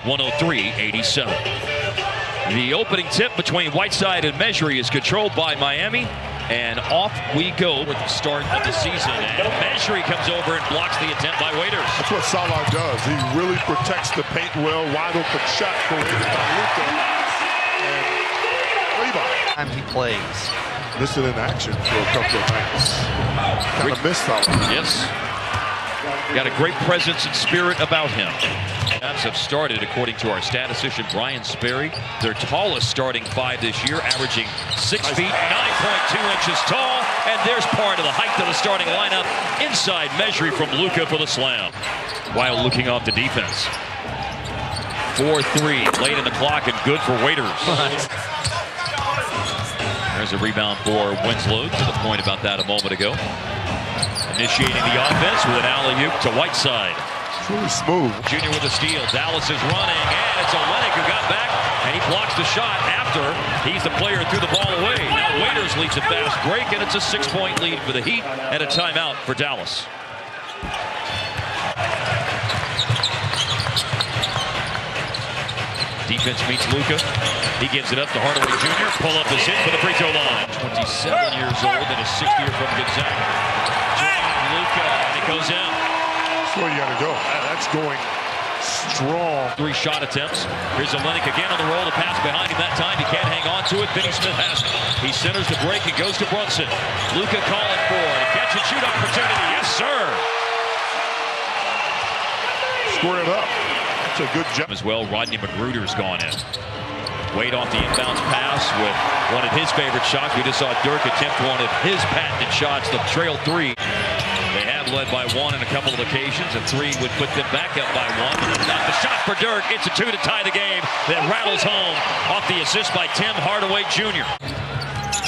103-87. The opening tip between Whiteside and Mejri is controlled by Miami. And off we go with the start of the season. And Mejri comes over and blocks the attempt by Waiters. That's what Salah does. He really protects the paint well. Wide open shot created by Luka. And rebound. Time he plays. Missing in action for a couple of nights. Kind of missed Salah. Yes. Got a great presence and spirit about him. Cavs have started, according to our statistician Brian Sperry, their tallest starting five this year, averaging 6 feet, 9.2 inches tall. And there's part of the height of the starting lineup. Inside Mejri from Luka for the slam. While looking off the defense. 4-3, late in the clock and good for Waiters. There's a rebound for Winslow, to the point about that a moment ago. Initiating the offense with an alley-oop to Whiteside. It's really smooth. Junior with the steal. Dallas is running, and it's Olynyk who got back, and he blocks the shot after he's the player who threw the ball away. Now Waiters leads a fast break, and it's a 6-point lead for the Heat, and a timeout for Dallas. Defense meets Luka. He gives it up to Hardaway Jr. Pull up is in for the free throw line. 27 years old and a 6th year from Gonzaga. Luka, and it goes in. That's where you got to go. That's going strong. 3 shot attempts. Here's Olynyk again on the roll. The pass behind him that time. He can't hang on to it. Finney Smith has it. He centers the break and goes to Brunson. Luka calling for it. A catch and shoot opportunity. Yes, sir. Square it up. That's a good job. As well, Rodney Magruder's gone in. Wade off the inbounds pass with one of his favorite shots. We just saw Dirk attempt one of his patented shots, the trail 3. They have led by 1 on a couple of occasions. A 3 would put them back up by 1. Not the shot for Dirk. It's a 2 to tie the game. That rattles home off the assist by Tim Hardaway Jr.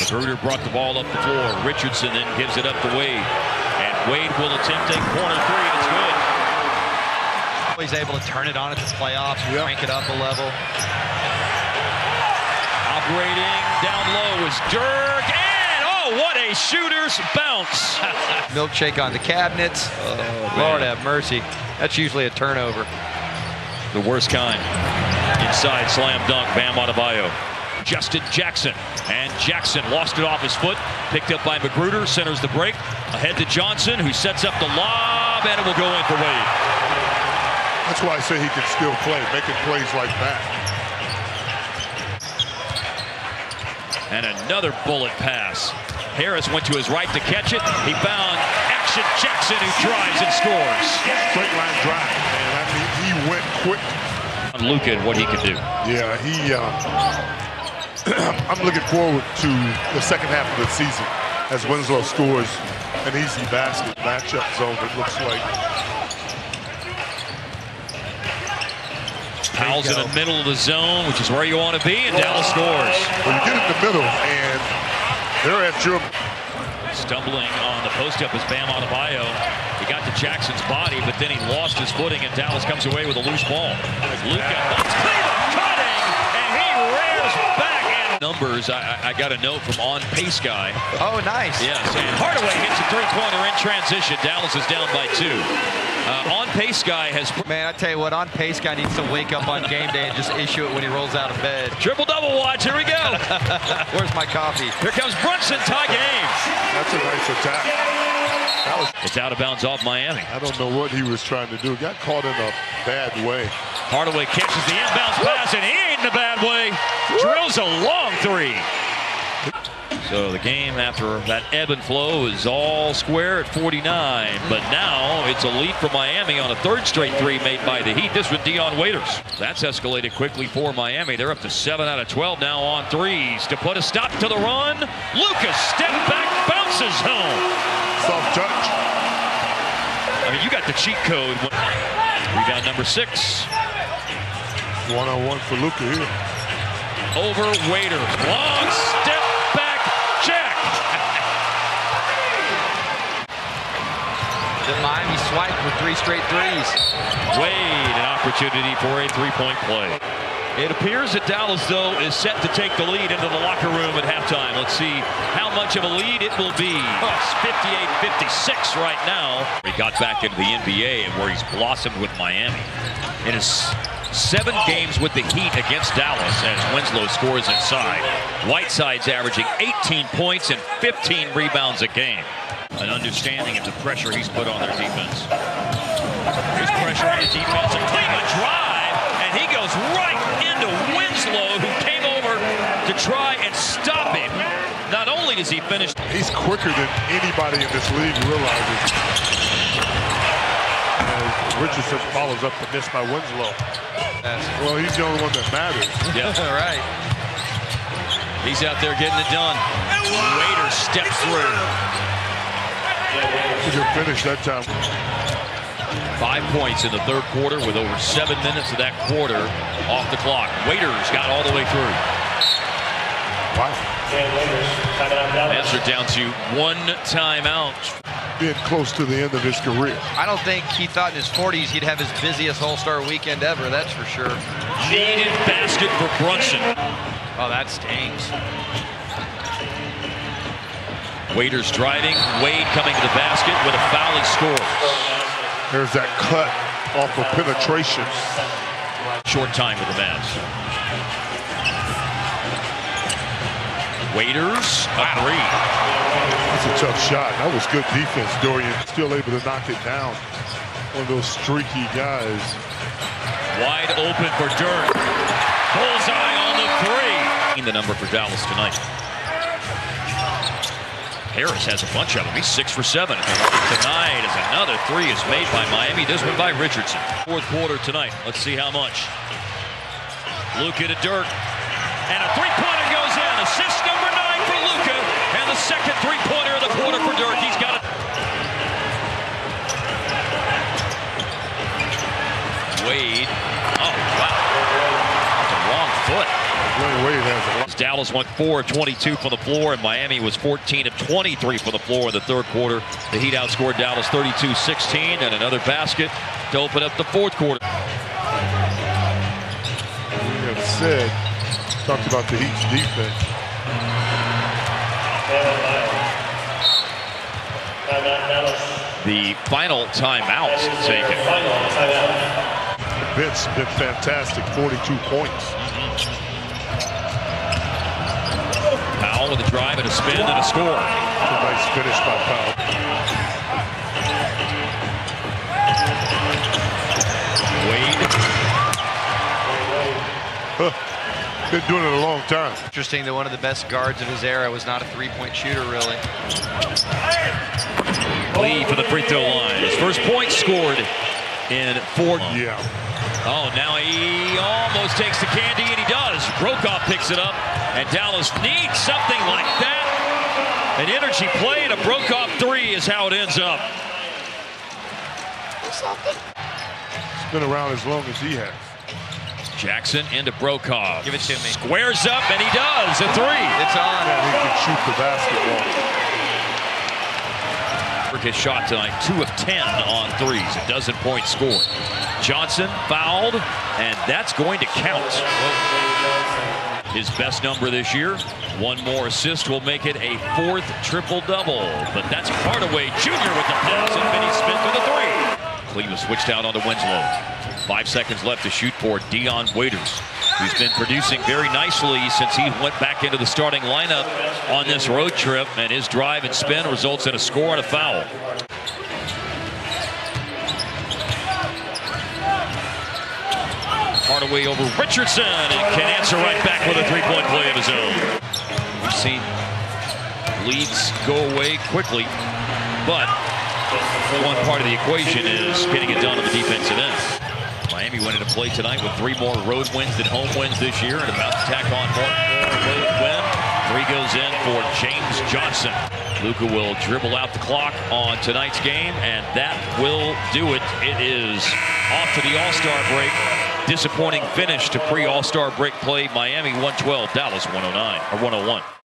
Magruder brought the ball up the floor. Richardson then gives it up to Wade. And Wade will attempt a corner 3, and it's good. He's able to turn it on at the playoffs, crank it up a level. Operating down low is Dirk, and oh, what a shooter's bounce. Milkshake on the cabinets. Lord have mercy. That's usually a turnover. The worst kind. Inside slam dunk, Bam Adebayo. Justin Jackson, and Jackson lost it off his foot. Picked up by Magruder, centers the break. Ahead to Johnson, who sets up the lob, and it will go in for Wade. That's why I say he can still play, making plays like that. And another bullet pass. Harris went to his right to catch it. He found Action Jackson, who drives and scores. Straight line drive, and I mean, he went quick. On Luka and what he can do. Yeah, I'm looking forward to the second half of the season as Winslow scores an easy basket matchup zone, it looks like. Powell's in the middle of the zone, which is where you want to be, and Dallas scores. Well, you get in the middle, and they're at your... Stumbling on the post-up is Bam Adebayo. He got to Jackson's body, but then he lost his footing, and Dallas comes away with a loose ball. Luka, that's cutting, and he rears back. And numbers, I got a note from On Pace Guy. Oh, nice. Yes, and Hardaway hits a 3-pointer in transition. Dallas is down by 2. On Pace Guy has... Man, I tell you what, On Pace Guy needs to wake up on game day and just issue it when he rolls out of bed. Triple-double watch, here we go. Where's my coffee? Here comes Brunson, tie game. That's a nice attack. It's out of bounds off Miami. I don't know what he was trying to do. Got caught in a bad way. Hardaway catches the inbounds pass, and he ain't in a bad way. Drills a long 3. So the game after that ebb and flow is all square at 49. But now it's a lead for Miami on a 3rd straight 3 made by the Heat. This with Dion Waiters. That's escalated quickly for Miami. They're up to 7 out of 12 now on 3s. To put a stop to the run, Lucas step back, bounces home. Soft touch. I mean, you got the cheat code. Rebound number 6. One-on-one for Luka here. Over Waiters. Long step back check. The Miami swipe for 3 straight 3s. Wade, an opportunity for a 3-point play. It appears that Dallas, though, is set to take the lead into the locker room at halftime. Let's see how much of a lead it will be. It's 58-56 right now. He got back into the NBA and where he's blossomed with Miami. In his 7 games with the Heat against Dallas as Winslow scores inside. Whiteside's averaging 18 points and 15 rebounds a game. An understanding of the pressure he's put on their defense. Here's pressure on the defense. A Cleveland drive, and he goes right into Winslow, who came over to try and stop him. Not only does he finish, he's quicker than anybody in this league realizes. Richardson follows up the miss by Winslow. Well, he's the only one that matters. Yeah, right. He's out there getting it done. Waiters steps through. He can finish that time. 5 points in the third quarter with over 7 minutes of that quarter off the clock. Waiters got all the way through. Wow. Mavs are down to 1 timeout. Being close to the end of his career. I don't think he thought in his 40s he'd have his busiest All-Star weekend ever, that's for sure. Needed basket for Brunson. Oh, that stings. Waiters driving. Wade coming to the basket with a foul. He scores. There's that cut off of penetration. Short time with the Mavs. Waiters, a 3. That's a tough shot. That was good defense, Dorian. Still able to knock it down. One of those streaky guys. Wide open for Dirk. Bullseye on the 3. The number for Dallas tonight. Harris has a bunch of them. He's 6 for 7. Tonight as another 3 is made by Miami. This one by Richardson. Fourth quarter tonight. Let's see how much. Luka to Dirk. And a 3-pointer goes in. Assist number 9 for Luka. And the second 3-pointer of the quarter for Dirk. He's got it. Wade. Oh, wow. That's a wrong foot. Wade has a lot. Dallas went 4 of 22 from the floor, and Miami was 14 of 23 from the floor in the third quarter. The Heat outscored Dallas 32-16, and another basket to open up the fourth quarter. We have said, talked about the Heat's defense. The final timeout taken. Vince been fantastic, 42 points. Powell with a drive and a spin and a score. That's a nice finish by Powell. Wade. Been doing it a long time. Interesting that one of the best guards of his era was not a 3-point shooter, really. Lee for the free throw line. His first point scored in 4. Yeah. Oh, now he almost takes the candy, and he does. Brokaw picks it up, and Dallas needs something like that. An energy play and a Brokaw 3 is how it ends up. It's been around as long as he has. Jackson into Brokaw. Give it to me. Squares up, and he does. A 3. It's on. Yeah, he can shoot the basketball. His shot tonight, 2 of 10 on 3s. A dozen points scored. Johnson fouled, and that's going to count. His best number this year. 1 more assist will make it a 4th triple-double. But that's Hardaway Jr. with the pass, and Finney Smith with the 3. Cleveland switched out onto Winslow. 5 seconds left to shoot for Dion Waiters, who's been producing very nicely since he went back into the starting lineup on this road trip, and his drive and spin results in a score and a foul. Hardaway over Richardson, and can answer right back with a 3-point play of his own. We've seen leads go away quickly, but one part of the equation is getting it done on the defensive end. Miami went into play tonight with 3 more road wins than home wins this year, and about to tack on one more road win. 3 goes in for James Johnson. Luka will dribble out the clock on tonight's game, and that will do it. It is off to the All-Star break. Disappointing finish to pre-All-Star break play. Miami 112, Dallas 109 or 101.